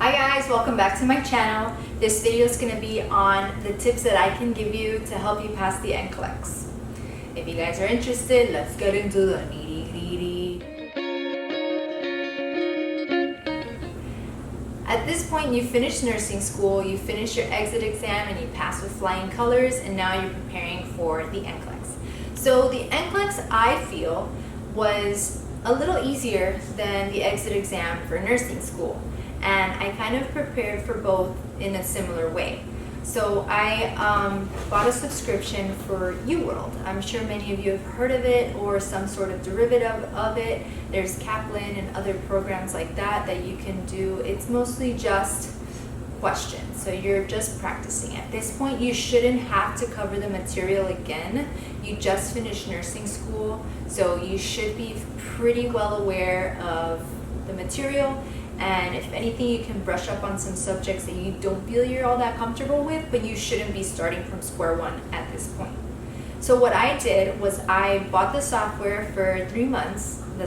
Hi guys, welcome back to my channel. This video is going to be on the tips that I can give you to help you pass the NCLEX. If you guys are interested, let's get into the nitty-gritty. At this point, you finished nursing school, you finished your exit exam, and you passed with flying colors, and now you're preparing for the NCLEX. So the NCLEX, I feel, was a little easier than the exit exam for nursing school. And I kind of prepared for both in a similar way. So I bought a subscription for UWorld. I'm sure many of you have heard of it or some sort of derivative of it. There's Kaplan and other programs like that that you can do. It's mostly just questions, so you're just practicing. At this point, you shouldn't have to cover the material again. You just finished nursing school, so you should be pretty well aware of the material. And if anything, you can brush up on some subjects that you don't feel you're all that comfortable with, but you shouldn't be starting from square one at this point. So what I did was I bought the software for 3 months, the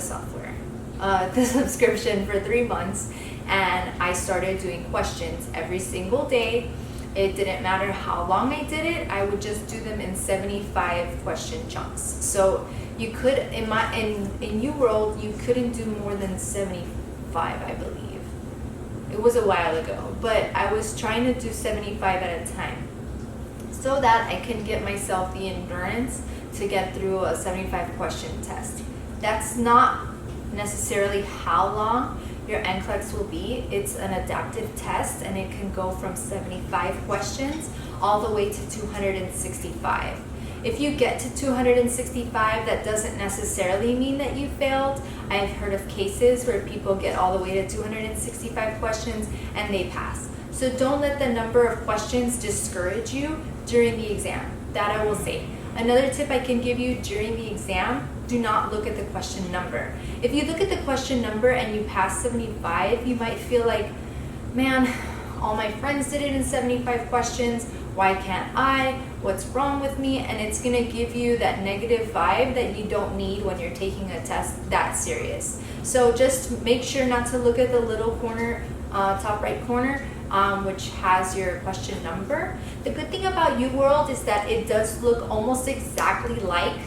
subscription for 3 months, and I started doing questions every single day. It didn't matter how long I did it, I would just do them in 75 question chunks. So you could, in UWorld, you couldn't do more than 75, I believe. It was a while ago, but I was trying to do 75 at a time so that I can get myself the endurance to get through a 75 question test. That's not necessarily how long your NCLEX will be. It's an adaptive test, and it can go from 75 questions all the way to 265. If you get to 265, that doesn't necessarily mean that you failed. I've heard of cases where people get all the way to 265 questions and they pass. So don't let the number of questions discourage you during the exam. That I will say. Another tip I can give you during the exam, do not look at the question number. If you look at the question number and you pass 75, you might feel like, man, all my friends did it in 75 questions. Why can't I? What's wrong with me? And it's gonna give you that negative vibe that you don't need when you're taking a test that serious. So just make sure not to look at the little corner, top right corner, which has your question number. The good thing about UWorld is that it does look almost exactly like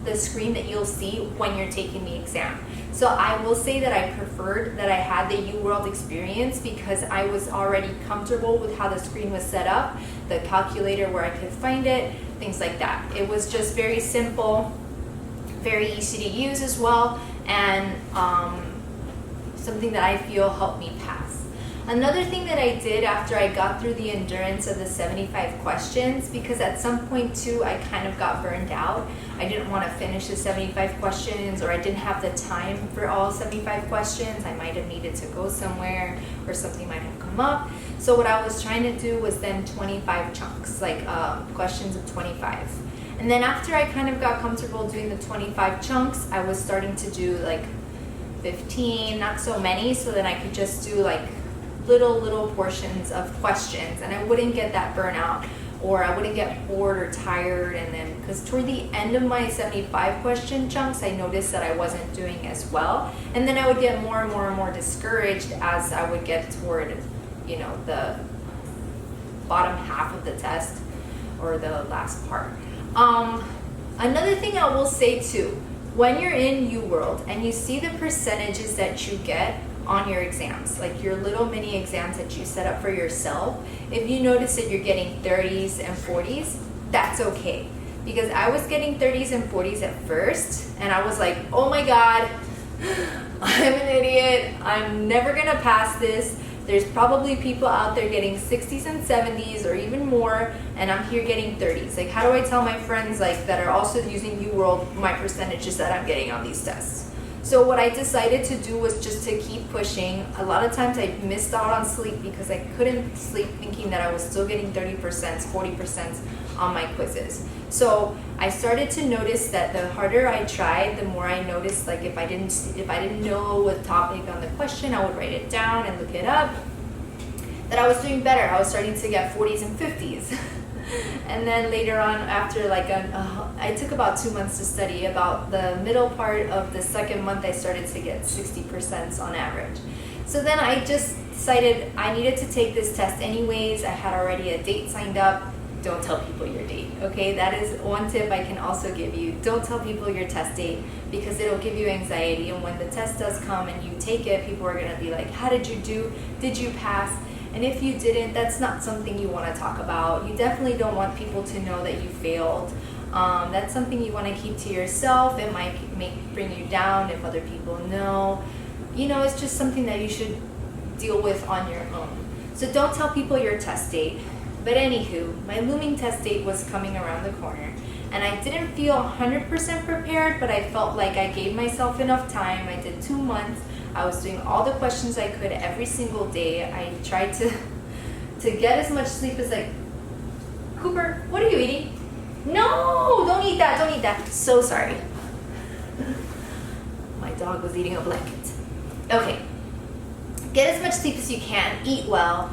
the screen that you'll see when you're taking the exam. So I will say that I preferred that I had the UWorld experience because I was already comfortable with how the screen was set up, the calculator where I could find it, things like that. It was just very simple, very easy to use as well, and something that I feel helped me pass. Another thing that I did after I got through the endurance of the 75 questions, because at some point too I kind of got burned out. I didn't want to finish the 75 questions, or I didn't have the time for all 75 questions. I might have needed to go somewhere or something might have come up. So what I was trying to do was then 25 chunks, like questions of 25. And then after I kind of got comfortable doing the 25 chunks, I was starting to do like 15, not so many, so then I could just do like little portions of questions, and I wouldn't get that burnout, or I wouldn't get bored or tired. And then because toward the end of my 75 question chunks, I noticed that I wasn't doing as well, and then I would get more and more discouraged as I would get toward, you know, the bottom half of the test or the last part. Another thing I will say too, when you're in UWorld and you see the percentages that you get on your exams, like your little mini exams that you set up for yourself, if you notice that you're getting 30s and 40s, that's okay. Because I was getting 30s and 40s at first, and I was like, oh my God, I'm an idiot. I'm never gonna pass this. There's probably people out there getting 60s and 70s or even more, and I'm here getting 30s. Like, how do I tell my friends like that are also using UWorld my percentages that I'm getting on these tests? So what I decided to do was just to keep pushing. A lot of times I missed out on sleep because I couldn't sleep, thinking that I was still getting 30%, 40% on my quizzes. So I started to notice that the harder I tried, the more I noticed, like if I didn't know a topic on the question, I would write it down and look it up, that I was doing better. I was starting to get 40s and 50s. And then later on, after like I took about 2 months to study. About the middle part of the second month, I started to get 60% on average. So then I just decided I needed to take this test anyways. I had already a date signed up. Don't tell people your date, okay? That is one tip I can also give you. Don't tell people your test date, because it'll give you anxiety. And when the test does come and you take it, people are gonna be like, how did you do? Did you pass? And if you didn't, that's not something you wanna talk about. You definitely don't want people to know that you failed. That's something you wanna keep to yourself. It might bring you down if other people know. You know, it's just something that you should deal with on your own. So don't tell people your test date. But anywho, my looming test date was coming around the corner, and I didn't feel 100% prepared, but I felt like I gave myself enough time. I did 2 months. I was doing all the questions I could every single day. I tried to get as much sleep as Cooper, what are you eating? No, don't eat that, don't eat that. So sorry. My dog was eating a blanket. Okay, get as much sleep as you can, eat well.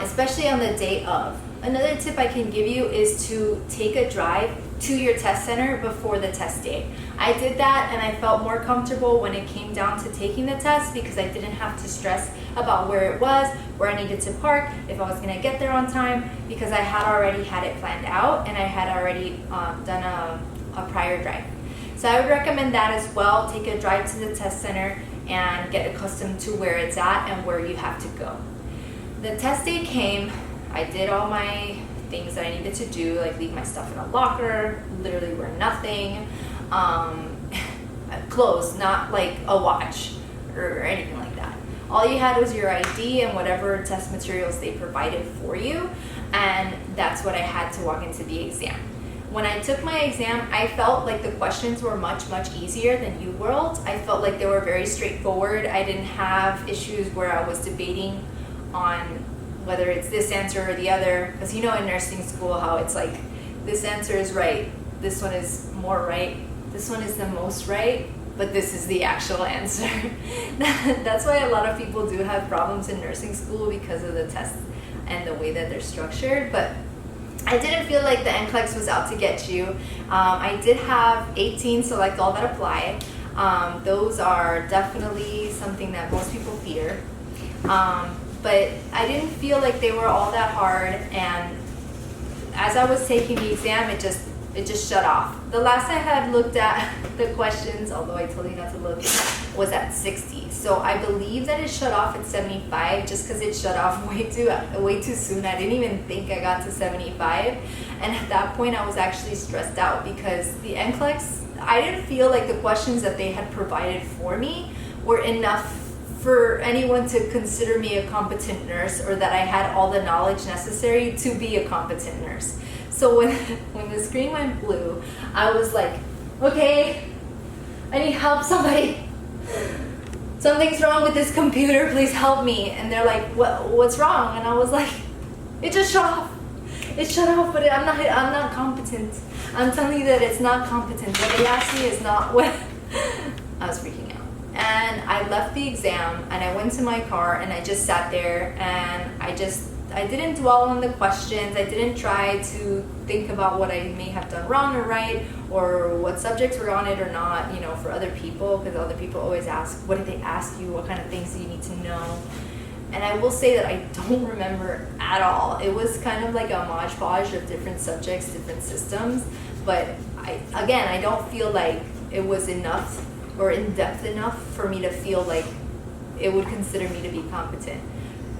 Especially on the day of. Another tip I can give you is to take a drive to your test center before the test day. I did that and I felt more comfortable when it came down to taking the test, because I didn't have to stress about where it was, where I needed to park, if I was going to get there on time, because I had already had it planned out and I had already done a prior drive. So I would recommend that as well. Take a drive to the test center and get accustomed to where it's at and where you have to go. The test day came. I did all my things that I needed to do, like leave my stuff in a locker, literally wear nothing, clothes, not like a watch or anything like that. All you had was your ID and whatever test materials they provided for you, and that's what I had to walk into the exam. When I took my exam, I felt like the questions were much, much easier than UWorld. I felt like they were very straightforward. I didn't have issues where I was debating on whether it's this answer or the other, because you know in nursing school how it's like, this answer is right, this one is more right, this one is the most right, but this is the actual answer. That's why a lot of people do have problems in nursing school, because of the tests and the way that they're structured. But I didn't feel like the NCLEX was out to get you. I did have 18 select all that apply. Those are definitely something that most people fear. But I didn't feel like they were all that hard, and as I was taking the exam, it just shut off. The last I had looked at the questions, although I told you not to look, was at 60. So I believe that it shut off at 75, just because it shut off way too soon. I didn't even think I got to 75, and at that point I was actually stressed out, because the NCLEX, I didn't feel like the questions that they had provided for me were enough for anyone to consider me a competent nurse, or that I had all the knowledge necessary to be a competent nurse. So when the screen went blue, I was like, okay, I need help, somebody. Something's wrong with this computer, please help me. And they're like, what's wrong? And I was like, it just shut off. It shut off, but I'm not competent. I'm telling you that it's not competent. What they asked me is not what. I was freaking out. And I left the exam and I went to my car and I just sat there, and I didn't dwell on the questions. I didn't try to think about what I may have done wrong or right, or what subjects were on it or not, you know, for other people, because other people always ask, what did they ask you? What kind of things do you need to know? And I will say that I don't remember at all. It was kind of like a modge-podge of different subjects, different systems, but I don't feel like it was enough or in-depth enough for me to feel like it would consider me to be competent.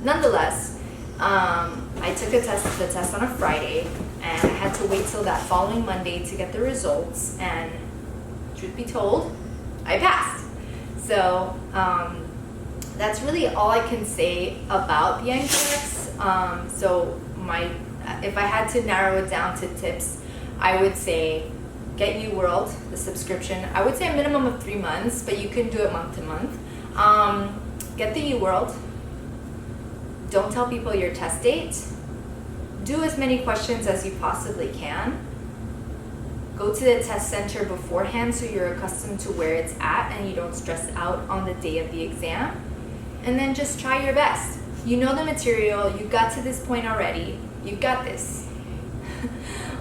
Nonetheless, I took the test on a Friday, and I had to wait till that following Monday to get the results, and truth be told, I passed. So that's really all I can say about the NCLEX. So if I had to narrow it down to tips, I would say get UWorld, the subscription. I would say a minimum of 3 months, but you can do it month to month. Get the UWorld. Don't tell people your test date. Do as many questions as you possibly can. Go to the test center beforehand so you're accustomed to where it's at and you don't stress out on the day of the exam. And then just try your best. You know the material. You got to this point already. You got this.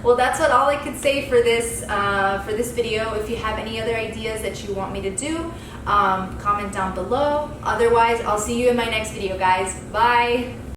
Well, that's all I could say for this video. If you have any other ideas that you want me to do, Comment down below. Otherwise, I'll see you in my next video, guys. Bye.